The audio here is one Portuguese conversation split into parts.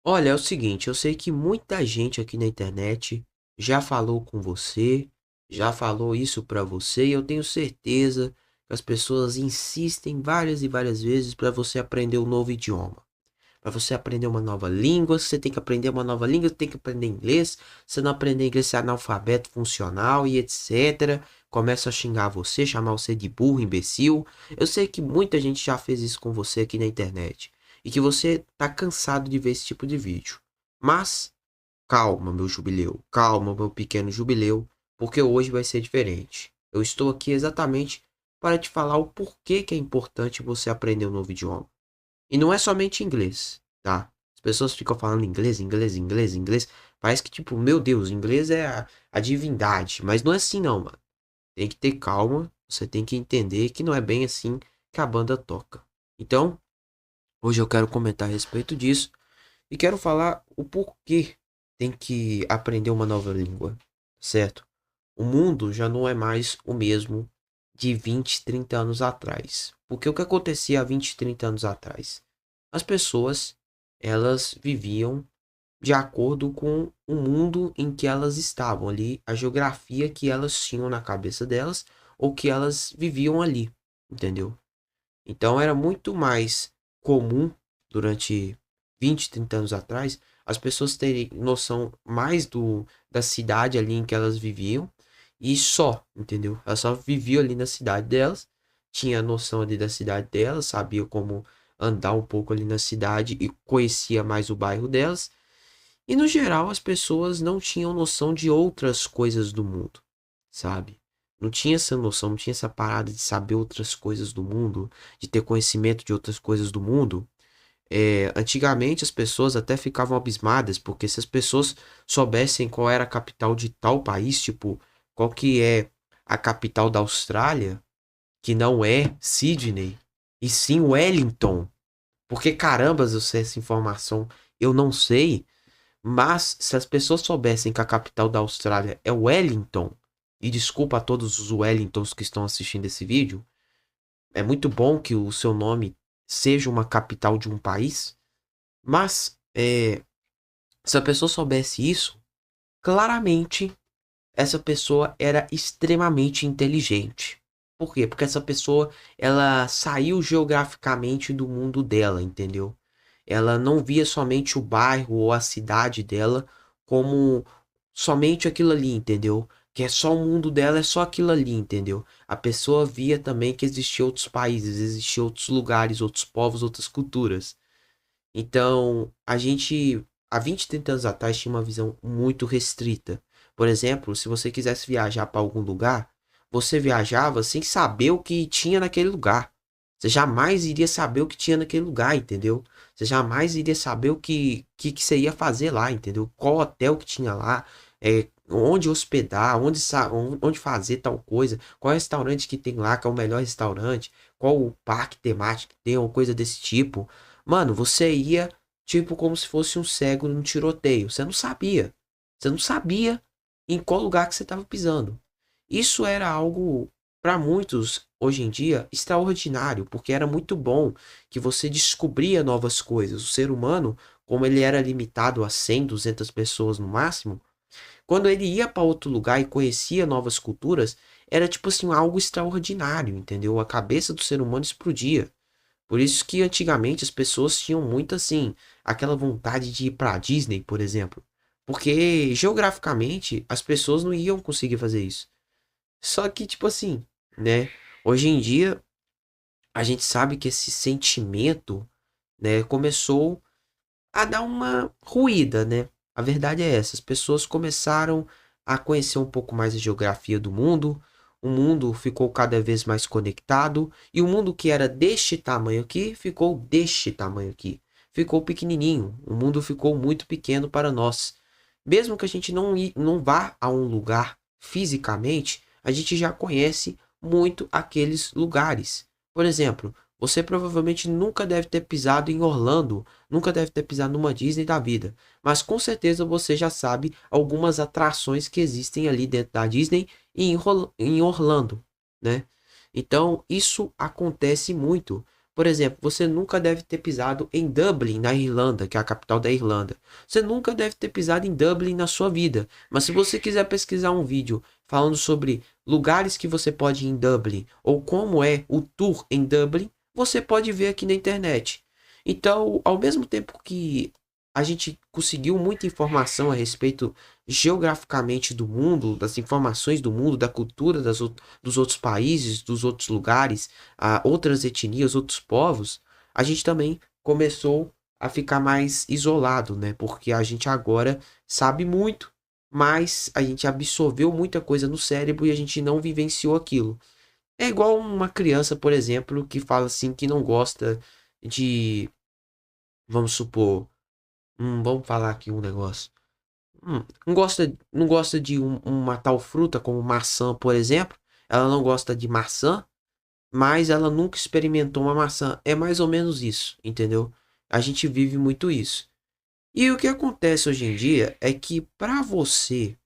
Olha, é o seguinte, eu sei que muita gente aqui na internet já falou com você, já falou isso pra você, e eu tenho certeza que as pessoas insistem várias e várias vezes para você aprender um novo idioma. Para você aprender uma nova língua, você tem que aprender uma nova língua, você tem que aprender inglês. Se não aprender inglês, você é analfabeto funcional e etc. Começa a xingar você, chamar você de burro, imbecil. Eu sei que muita gente já fez isso com você aqui na internet. E que você tá cansado de ver esse tipo de vídeo. Mas, calma, meu jubileu. Calma, meu pequeno jubileu. Porque hoje vai ser diferente. Eu estou aqui exatamente para te falar o porquê que é importante você aprender um novo idioma. E não é somente inglês, tá? As pessoas ficam falando inglês, inglês, inglês, inglês. Parece que, tipo, meu Deus, inglês é a divindade. Mas não é assim, não, mano. Tem que ter calma. Você tem que entender que não é bem assim que a banda toca. Então, hoje eu quero comentar a respeito disso. E quero falar o porquê tem que aprender uma nova língua, certo? O mundo já não é mais o mesmo de 20, 30 anos atrás. Porque o que acontecia há 20, 30 anos atrás? As pessoas, elas viviam de acordo com o mundo em que elas estavam ali, a geografia que elas tinham na cabeça delas ou que elas viviam ali, entendeu? Então era muito mais comum durante 20, 30 anos atrás as pessoas terem noção mais da cidade ali em que elas viviam e só, entendeu? Elas só viviam ali na cidade delas, tinha noção ali da cidade delas, sabia como andar um pouco ali na cidade e conhecia mais o bairro delas. E no geral as pessoas não tinham noção de outras coisas do mundo, sabe? Não tinha essa noção, não tinha essa parada de saber outras coisas do mundo, de ter conhecimento de outras coisas do mundo. Antigamente as pessoas até ficavam abismadas, porque se as pessoas soubessem qual era a capital de tal país, tipo, qual que é a capital da Austrália, que não é Sydney, e sim Wellington. Porque carambas eu sei essa informação, eu não sei, mas se as pessoas soubessem que a capital da Austrália é Wellington, e desculpa a todos os Wellingtons que estão assistindo esse vídeo, é muito bom que o seu nome seja uma capital de um país, mas se a pessoa soubesse isso, claramente essa pessoa era extremamente inteligente. Por quê? Porque essa pessoa ela saiu geograficamente do mundo dela, entendeu? Ela não via somente o bairro ou a cidade dela como somente aquilo ali, entendeu? Que é só o mundo dela, é só aquilo ali, entendeu? A pessoa via também que existiam outros países, existiam outros lugares, outros povos, outras culturas. Então, a gente, há 20, 30 anos atrás, tinha uma visão muito restrita. Por exemplo, se você quisesse viajar para algum lugar, você viajava sem saber o que tinha naquele lugar. Você jamais iria saber o que tinha naquele lugar, entendeu? Você jamais iria saber o que você ia fazer lá, entendeu? Qual hotel que tinha lá, onde hospedar, onde fazer tal coisa, qual restaurante que tem lá, que é o melhor restaurante, qual o parque temático que tem, ou coisa desse tipo. Mano, você ia tipo como se fosse um cego num tiroteio. Você não sabia. Você não sabia em qual lugar que você estava pisando. Isso era algo para muitos hoje em dia extraordinário, porque era muito bom que você descobria novas coisas. O ser humano, como ele era limitado a 100, 200 pessoas no máximo, quando ele ia para outro lugar e conhecia novas culturas, era tipo assim algo extraordinário, entendeu? A cabeça do ser humano explodia. Por isso que antigamente as pessoas tinham muito assim, aquela vontade de ir pra Disney, por exemplo. Porque geograficamente as pessoas não iam conseguir fazer isso. Só que, tipo assim, né? Hoje em dia a gente sabe que esse sentimento, né, começou a dar uma ruída, né? A verdade é essa, as pessoas começaram a conhecer um pouco mais a geografia do mundo, o mundo ficou cada vez mais conectado, e o mundo que era deste tamanho aqui, ficou deste tamanho aqui. Ficou pequenininho, o mundo ficou muito pequeno para nós. Mesmo que a gente não vá a um lugar fisicamente, a gente já conhece muito aqueles lugares. Por exemplo, você provavelmente nunca deve ter pisado em Orlando, nunca deve ter pisado numa Disney da vida, mas com certeza você já sabe algumas atrações que existem ali dentro da Disney e em Orlando, né? Então, isso acontece muito, Por exemplo, você nunca deve ter pisado em Dublin, na Irlanda, que é a capital da Irlanda. Você nunca deve ter pisado em Dublin na sua vida. Mas se você quiser pesquisar um vídeo falando sobre lugares que você pode ir em Dublin ou como é o tour em Dublin, você pode ver aqui na internet. Então, ao mesmo tempo que a gente conseguiu muita informação a respeito geograficamente do mundo, das informações do mundo, da cultura dos outros países, dos outros lugares, outras etnias, outros povos, a gente também começou a ficar mais isolado, né? Porque a gente agora sabe muito, mas a gente absorveu muita coisa no cérebro e a gente não vivenciou aquilo. É igual uma criança, por exemplo, que fala assim que não gosta de, vamos supor, vamos falar aqui um negócio. Não gosta de uma tal fruta como maçã, por exemplo. Ela não gosta de maçã, mas ela nunca experimentou uma maçã. É mais ou menos isso, entendeu? A gente vive muito isso. E o que acontece hoje em dia é que para você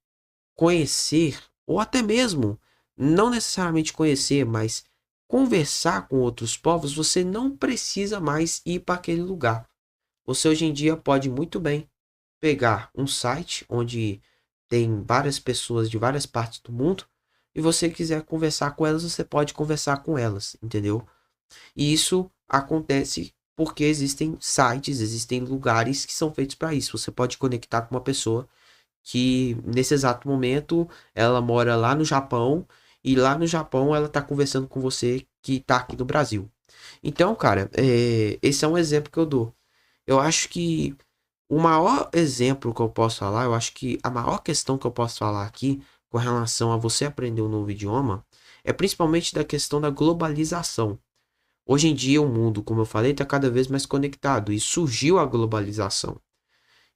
conhecer, ou até mesmo não necessariamente conhecer, mas conversar com outros povos, você não precisa mais ir para aquele lugar. Você hoje em dia pode muito bem pegar um site onde tem várias pessoas de várias partes do mundo e você quiser conversar com elas, você pode conversar com elas, entendeu? E isso acontece porque existem sites, existem lugares que são feitos para isso. Você pode conectar com uma pessoa que nesse exato momento ela mora lá no Japão e lá no Japão ela tá conversando com você que tá aqui no Brasil. Então, cara, esse é um exemplo que eu dou. Eu acho que o maior exemplo que eu posso falar, eu acho que a maior questão que eu posso falar aqui com relação a você aprender um novo idioma é principalmente da questão da globalização. Hoje em dia o mundo, como eu falei, está cada vez mais conectado e surgiu a globalização.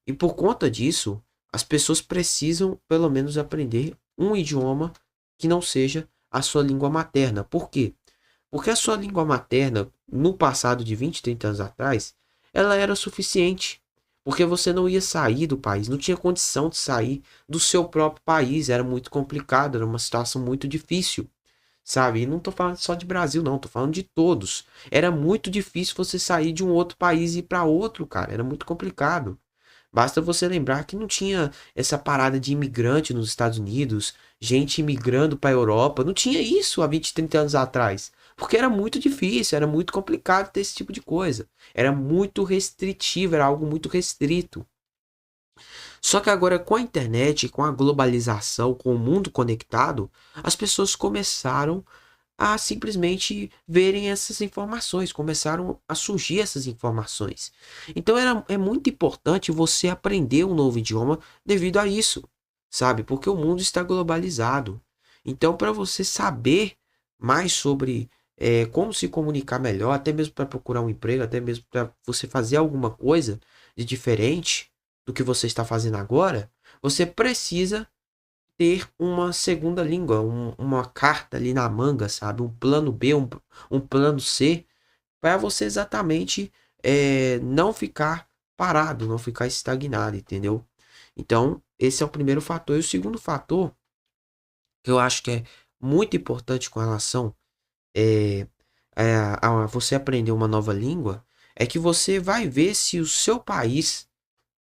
E por conta disso, as pessoas precisam pelo menos aprender um idioma que não seja a sua língua materna. Por quê? Porque a sua língua materna, no passado de 20, 30 anos atrás, ela era suficiente. Porque você não ia sair do país, não tinha condição de sair do seu próprio país, era muito complicado, era uma situação muito difícil, sabe? E não tô falando só de Brasil, não, tô falando de todos. Era muito difícil você sair de um outro país e ir para outro, cara, era muito complicado. Basta você lembrar que não tinha essa parada de imigrante nos Estados Unidos, gente imigrando para a Europa. Não tinha isso há 20, 30 anos atrás. Porque era muito difícil, era muito complicado ter esse tipo de coisa. Era muito restritivo, era algo muito restrito. Só que agora com a internet, com a globalização, com o mundo conectado, as pessoas começaram a simplesmente verem essas informações, começaram a surgir essas informações. Então é muito importante você aprender um novo idioma devido a isso, sabe? Porque o mundo está globalizado. Então, para você saber mais sobre como se comunicar melhor, até mesmo para procurar um emprego, até mesmo para você fazer alguma coisa de diferente do que você está fazendo agora, você precisa ter uma segunda língua, uma carta ali na manga, sabe? Um plano B, um plano C, para você exatamente não ficar parado, não ficar estagnado, entendeu? Então, esse é o primeiro fator. E o segundo fator, que eu acho que é muito importante com relação é, a você aprender uma nova língua, é que você vai ver se o seu país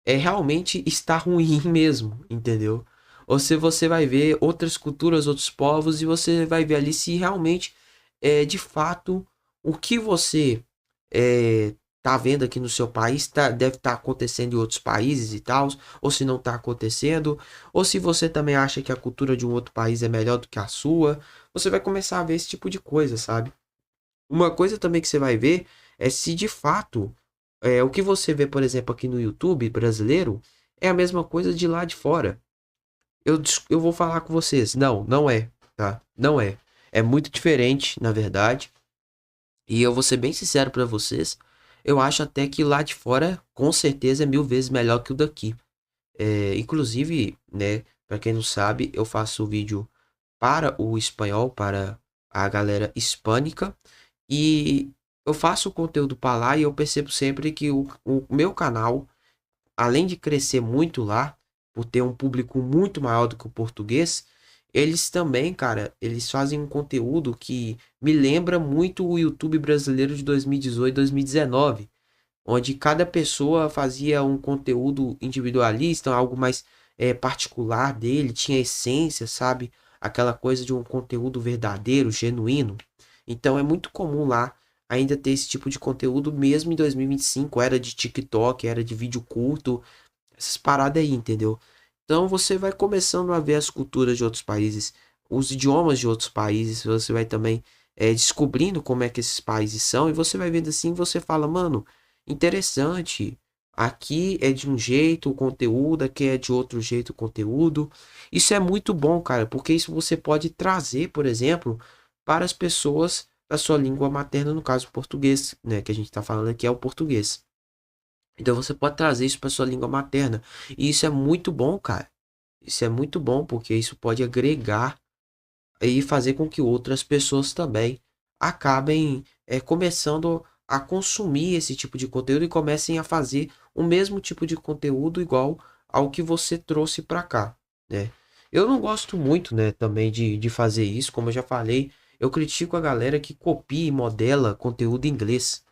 realmente está ruim mesmo, entendeu? Ou se você vai ver outras culturas, outros povos e você vai ver ali se realmente de fato o que você tá vendo aqui no seu país deve estar acontecendo em outros países e tal, ou se não está acontecendo, ou se você também acha que a cultura de um outro país é melhor do que a sua, você vai começar a ver esse tipo de coisa, sabe? Uma coisa também que você vai ver é se de fato o que você vê, por exemplo, aqui no YouTube brasileiro é a mesma coisa de lá de fora. Eu vou falar com vocês. Não, não é, tá? Não é. É muito diferente, na verdade. E eu vou ser bem sincero pra vocês. Eu acho até que lá de fora, com certeza, é 1000 vezes melhor que o daqui. Inclusive, né, pra quem não sabe, eu faço vídeo para o espanhol, para a galera hispânica. E eu faço conteúdo para lá e eu percebo sempre que o meu canal, além de crescer muito lá, por ter um público muito maior do que o português, eles também, cara, eles fazem um conteúdo que me lembra muito o YouTube brasileiro de 2018, 2019, onde cada pessoa fazia um conteúdo individualista, algo mais particular dele, tinha essência, sabe? Aquela coisa de um conteúdo verdadeiro, genuíno. Então é muito comum lá ainda ter esse tipo de conteúdo, mesmo em 2025, era de TikTok, era de vídeo curto, essas paradas aí, entendeu? Então você vai começando a ver as culturas de outros países, os idiomas de outros países, você vai também descobrindo como é que esses países são, e você vai vendo assim, você fala, mano, interessante. Aqui é de um jeito o conteúdo, aqui é de outro jeito o conteúdo. Isso é muito bom, cara, porque isso você pode trazer, por exemplo, para as pessoas da sua língua materna, no caso o português, né, que a gente está falando aqui é o português. Então você pode trazer isso para sua língua materna. E isso é muito bom, cara. Isso é muito bom porque isso pode agregar e fazer com que outras pessoas também acabem começando a consumir esse tipo de conteúdo e comecem a fazer o mesmo tipo de conteúdo igual ao que você trouxe para cá, né? Eu não gosto muito, né, também de fazer isso, como eu já falei, eu critico a galera que copia e modela conteúdo em inglês.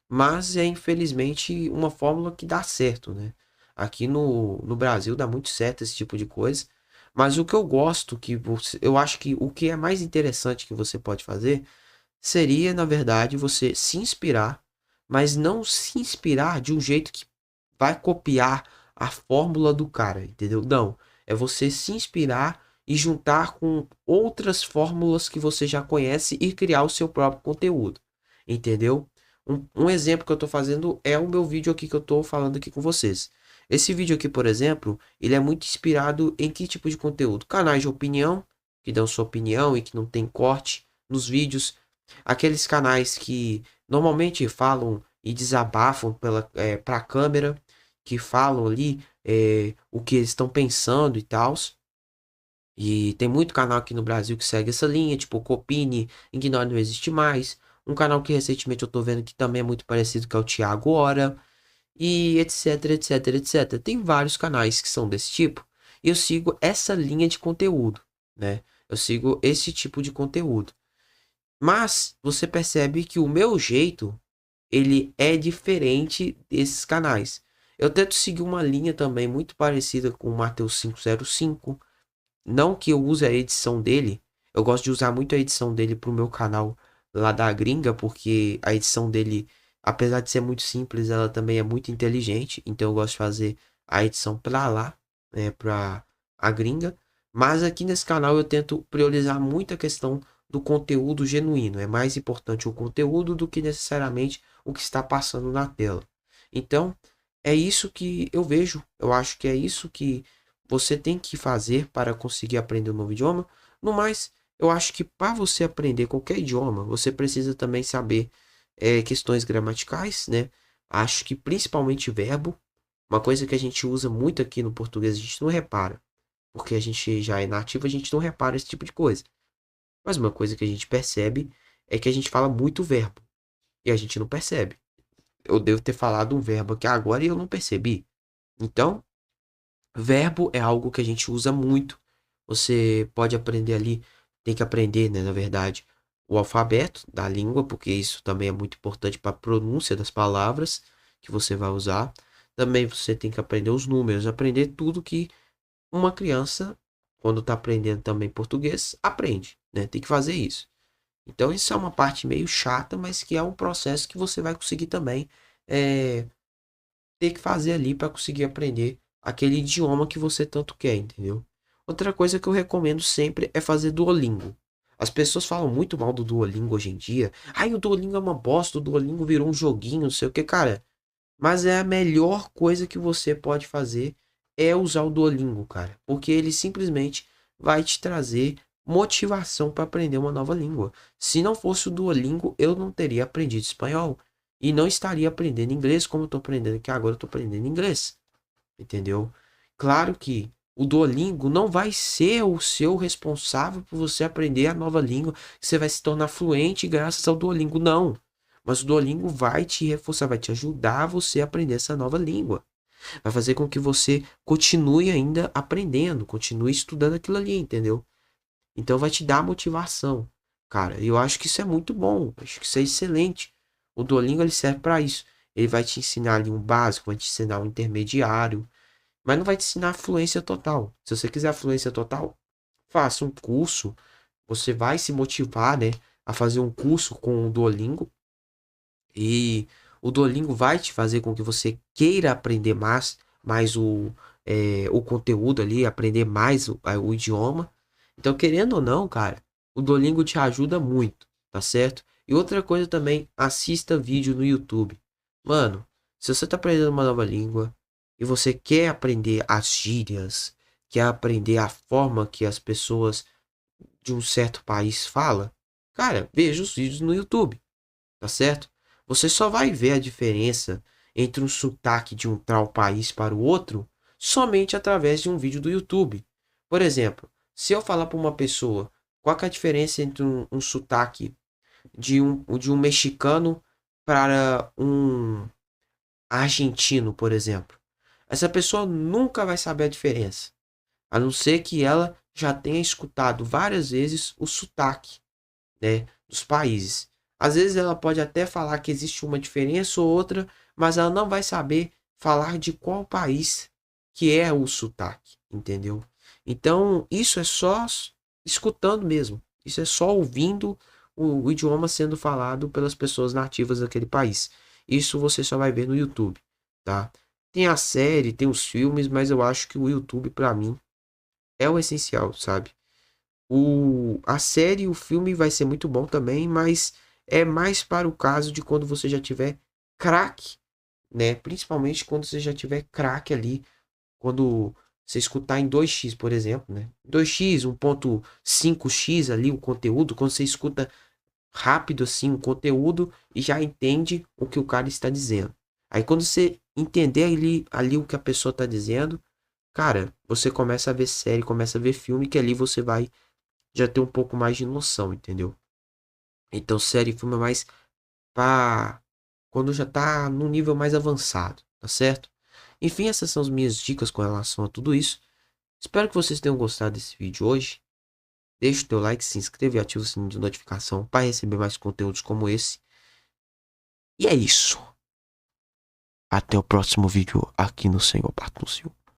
Mas é infelizmente uma fórmula que dá certo, né? Aqui no Brasil dá muito certo esse tipo de coisa. Mas o que eu gosto, eu acho que o que é mais interessante que você pode fazer seria, na verdade, você se inspirar, mas não se inspirar de um jeito que vai copiar a fórmula do cara, entendeu? Não. É você se inspirar e juntar com outras fórmulas que você já conhece e criar o seu próprio conteúdo, entendeu? Um exemplo que eu tô fazendo é o meu vídeo aqui que eu tô falando aqui com vocês. Esse vídeo aqui, por exemplo, ele é muito inspirado em que tipo de conteúdo? Canais de opinião, que dão sua opinião e que não tem corte nos vídeos. Aqueles canais que normalmente falam e desabafam para a câmera, que falam ali o que eles estão pensando e tal. E tem muito canal aqui no Brasil que segue essa linha, tipo Copini, Ignore Não Existe Mais. Um canal que recentemente eu tô vendo que também é muito parecido, que é o Thiago Hora. E etc, etc, etc. Tem vários canais que são desse tipo. E eu sigo essa linha de conteúdo, né? Eu sigo esse tipo de conteúdo. Mas você percebe que o meu jeito, ele é diferente desses canais. Eu tento seguir uma linha também muito parecida com o Mateus 505. Não que eu use a edição dele. Eu gosto de usar muito a edição dele pro meu canal lá da gringa, porque a edição dele, apesar de ser muito simples, ela também é muito inteligente. Então eu gosto de fazer a edição pra lá, né, pra a gringa. Mas aqui nesse canal eu tento priorizar muito a questão do conteúdo genuíno. É mais importante o conteúdo do que necessariamente o que está passando na tela. Então, é isso que eu vejo. Eu acho que é isso que você tem que fazer para conseguir aprender um novo idioma. No mais, eu acho que para você aprender qualquer idioma, você precisa também saber questões gramaticais, né? Acho que principalmente verbo, uma coisa que a gente usa muito aqui no português, a gente não repara, porque a gente já é nativo, a gente não repara esse tipo de coisa. Mas uma coisa que a gente percebe é que a gente fala muito verbo e a gente não percebe. Eu devo ter falado um verbo aqui agora e eu não percebi. Então, verbo é algo que a gente usa muito. Você pode aprender ali, tem que aprender, né, na verdade, o alfabeto da língua, porque isso também é muito importante para a pronúncia das palavras que você vai usar. Também você tem que aprender os números, aprender tudo que uma criança, quando está aprendendo também português, aprende, né? Tem que fazer isso. Então, isso é uma parte meio chata, mas que é um processo que você vai conseguir também é, ter que fazer ali para conseguir aprender aquele idioma que você tanto quer, entendeu? Outra coisa que eu recomendo sempre é fazer Duolingo. As pessoas falam muito mal do Duolingo hoje em dia. Ai, o Duolingo é uma bosta, o Duolingo virou um joguinho, não sei o que, cara. Mas é a melhor coisa que você pode fazer é usar o Duolingo, cara. Porque ele simplesmente vai te trazer motivação para aprender uma nova língua. Se não fosse o Duolingo, eu não teria aprendido espanhol. E não estaria aprendendo inglês como eu tô aprendendo aqui agora, eu tô aprendendo inglês. Entendeu? Claro que o Duolingo não vai ser o seu responsável por você aprender a nova língua, que você vai se tornar fluente graças ao Duolingo, não. Mas o Duolingo vai te reforçar, vai te ajudar a você a aprender essa nova língua. Vai fazer com que você continue ainda aprendendo, continue estudando aquilo ali, entendeu? Então vai te dar motivação. Cara, eu acho que isso é muito bom. Acho que isso é excelente. O Duolingo ele serve para isso. Ele vai te ensinar ali um básico, vai te ensinar um intermediário, mas não vai te ensinar a fluência total. Se você quiser a fluência total, faça um curso. Você vai se motivar, né, a fazer um curso com o Duolingo. E o Duolingo vai te fazer com que você queira aprender mais o conteúdo ali, aprender mais o idioma. Então, querendo ou não, cara, o Duolingo te ajuda muito, tá certo? E outra coisa também, assista vídeo no YouTube. Mano, se você tá aprendendo uma nova língua e você quer aprender as gírias, quer aprender a forma que as pessoas de um certo país falam, cara, veja os vídeos no YouTube, tá certo? Você só vai ver a diferença entre um sotaque de um tal país para o outro somente através de um vídeo do YouTube. Por exemplo, se eu falar para uma pessoa qual que é a diferença entre um sotaque de um mexicano para um argentino, por exemplo, essa pessoa nunca vai saber a diferença, a não ser que ela já tenha escutado várias vezes o sotaque, né, dos países. Às vezes ela pode até falar que existe uma diferença ou outra, mas ela não vai saber falar de qual país que é o sotaque, entendeu? Então, isso é só escutando mesmo. Isso é só ouvindo o idioma sendo falado pelas pessoas nativas daquele país. Isso você só vai ver no YouTube, tá? Tem a série, tem os filmes, mas eu acho que o YouTube para mim é o essencial, sabe? A série, o filme vai ser muito bom também, mas é mais para o caso de quando você já tiver craque, né? Principalmente quando você já tiver craque ali, quando você escutar em 2x, por exemplo, né? 2x, 1.5x ali o conteúdo, quando você escuta rápido assim o conteúdo e já entende o que o cara está dizendo. Aí quando você entender ali o que a pessoa está dizendo, cara, você começa a ver série, começa a ver filme, que ali você vai já ter um pouco mais de noção, entendeu? Então, série e filme é mais pra quando já tá num nível mais avançado, tá certo? Enfim, essas são as minhas dicas com relação a tudo isso. Espero que vocês tenham gostado desse vídeo hoje. Deixa o teu like, se inscreve e ativa o sininho de notificação para receber mais conteúdos como esse. E é isso. Até o próximo vídeo aqui no Senhor Patrocínio.